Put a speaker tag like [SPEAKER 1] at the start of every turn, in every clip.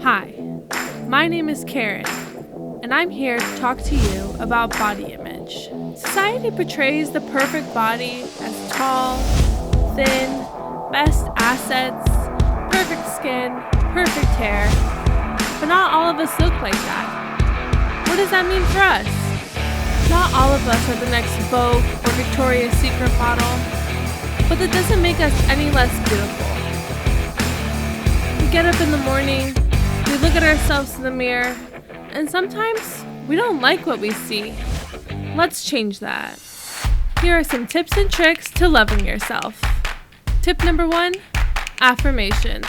[SPEAKER 1] Hi, my name is Karen, and I'm here to talk to you about body image. Society portrays the perfect body as tall, thin, best assets, perfect skin, perfect hair, but not all of us look like that. What does that mean for us? Not all of us are the next Vogue or Victoria's Secret model, but that doesn't make us any less beautiful. We get up in the morning, we look at ourselves in the mirror, and sometimes we don't like what we see. Let's change that. Here are some tips and tricks to loving yourself. Tip number 1, affirmations.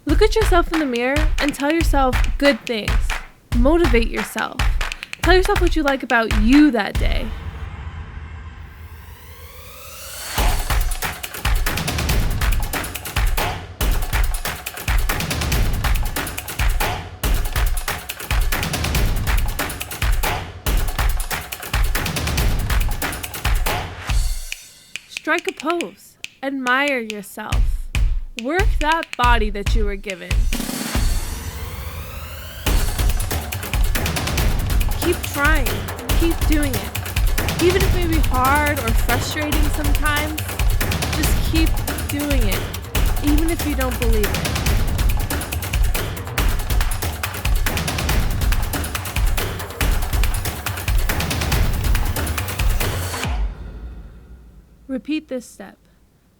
[SPEAKER 1] Look at yourself in the mirror and tell yourself good things. Motivate yourself. Tell yourself what you like about you that day. Strike a pose. Admire yourself. Work that body that you were given. Keep trying. Keep doing it. Even if it may be hard or frustrating sometimes, just keep doing it, even if you don't believe it. Repeat this step.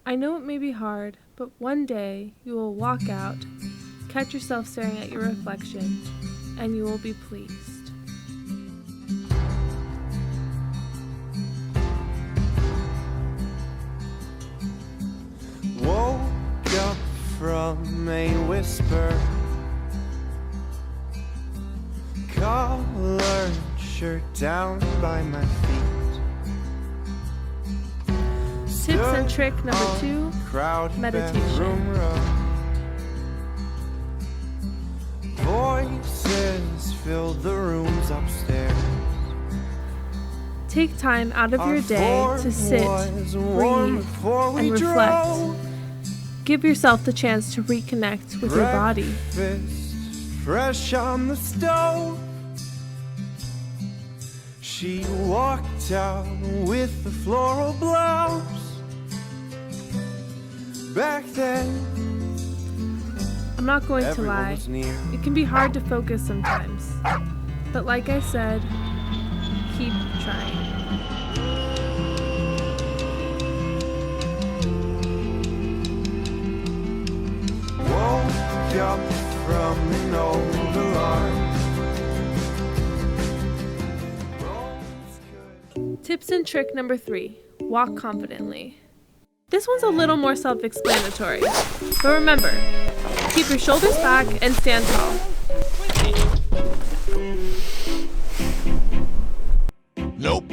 [SPEAKER 1] I know it may be hard, but one day you will walk out, catch yourself staring at your reflection, and you will be pleased.
[SPEAKER 2] Woke up from a whisper, collared shirt down by my feet.
[SPEAKER 1] Tips and trick number 2, meditation.
[SPEAKER 2] Voices fill the rooms upstairs.
[SPEAKER 1] Take time out of your day to sit, breathe, and reflect. Give yourself the chance to reconnect with your body.
[SPEAKER 2] Fresh on the stove, she walked out with the floral blouse. Back then,
[SPEAKER 1] I'm not going to lie, it can be hard to focus sometimes. But like I said, keep trying.
[SPEAKER 2] Woke up from an old alarm.
[SPEAKER 1] Tips and trick number 3, walk confidently. This one's a little more self-explanatory, but remember, keep your shoulders back and stand tall.
[SPEAKER 2] Nope.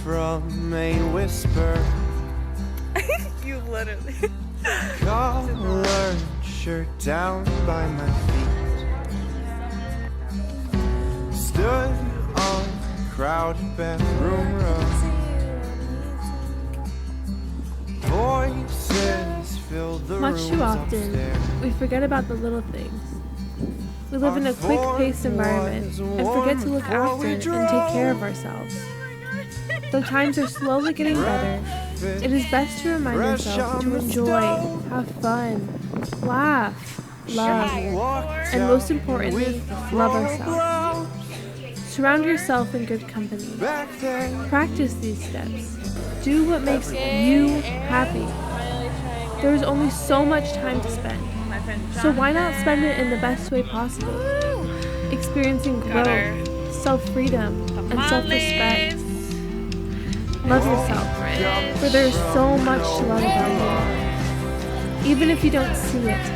[SPEAKER 2] From a whisper,
[SPEAKER 1] You literally.
[SPEAKER 2] collared shirt down by my feet. Stood on crowded bathroom row. Voices filled the
[SPEAKER 1] Much
[SPEAKER 2] rooms
[SPEAKER 1] too often,
[SPEAKER 2] upstairs.
[SPEAKER 1] we forget about the little things. We live in a quick-paced environment and forget to look after and take care of ourselves. Though times are slowly getting better, it is best to remind ourselves to enjoy, have fun, laugh, love, and most importantly, love ourselves. Surround yourself in good company. Practice these steps. Do what makes you happy. There is only so much time to spend, so why not spend it in the best way possible? Experiencing growth, self-freedom, and self-respect. Love yourself, for there is so much to love about you. even if you don't see it.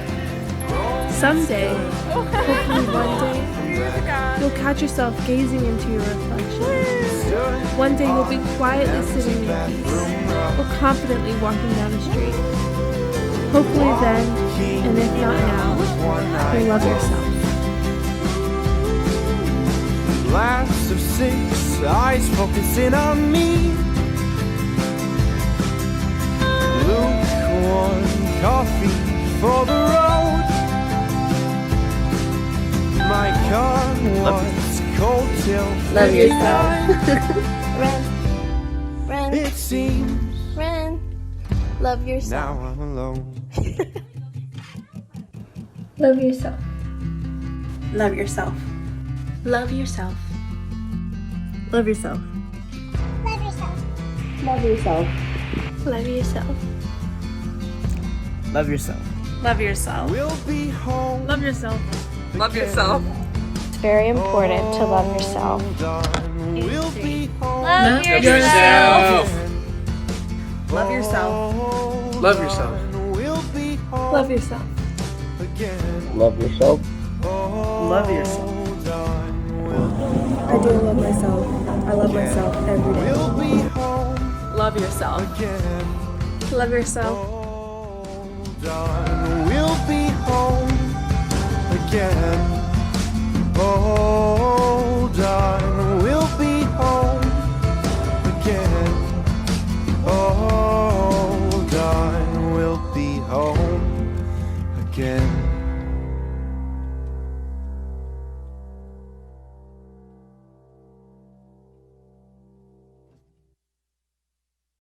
[SPEAKER 1] Someday, hopefully one day, you'll catch yourself gazing into your reflection. One day you'll be quietly sitting in peace, or confidently walking down the street. Hopefully then, and if not now, you'll love yourself.
[SPEAKER 2] Glass of 6, eyes focusing on me. Lukewarm coffee for the road. My car was cold till
[SPEAKER 3] Love yourself. Ren.
[SPEAKER 2] it seems
[SPEAKER 3] Ren. Love yourself.
[SPEAKER 2] now I'm alone.
[SPEAKER 1] Love yourself.
[SPEAKER 4] Love yourself.
[SPEAKER 3] Love yourself.
[SPEAKER 4] Love yourself.
[SPEAKER 3] Love yourself.
[SPEAKER 1] Love yourself.
[SPEAKER 5] Love yourself.
[SPEAKER 4] Love yourself.
[SPEAKER 2] We'll be home.
[SPEAKER 4] Love yourself.
[SPEAKER 6] Love yourself.
[SPEAKER 3] It's very important to love yourself.
[SPEAKER 2] We'll be home.
[SPEAKER 3] Love
[SPEAKER 6] yourself.
[SPEAKER 4] Love yourself.
[SPEAKER 6] Love yourself.
[SPEAKER 2] We'll be home
[SPEAKER 1] Love yourself.
[SPEAKER 2] again.
[SPEAKER 5] Love yourself.
[SPEAKER 4] Love yourself.
[SPEAKER 7] I do love myself. I love myself every day.
[SPEAKER 2] We'll be home
[SPEAKER 4] Love yourself.
[SPEAKER 2] again.
[SPEAKER 1] Love yourself.
[SPEAKER 2] Hold on. We'll be home again. Hold on. We'll be home again. Hold on. We'll be home again.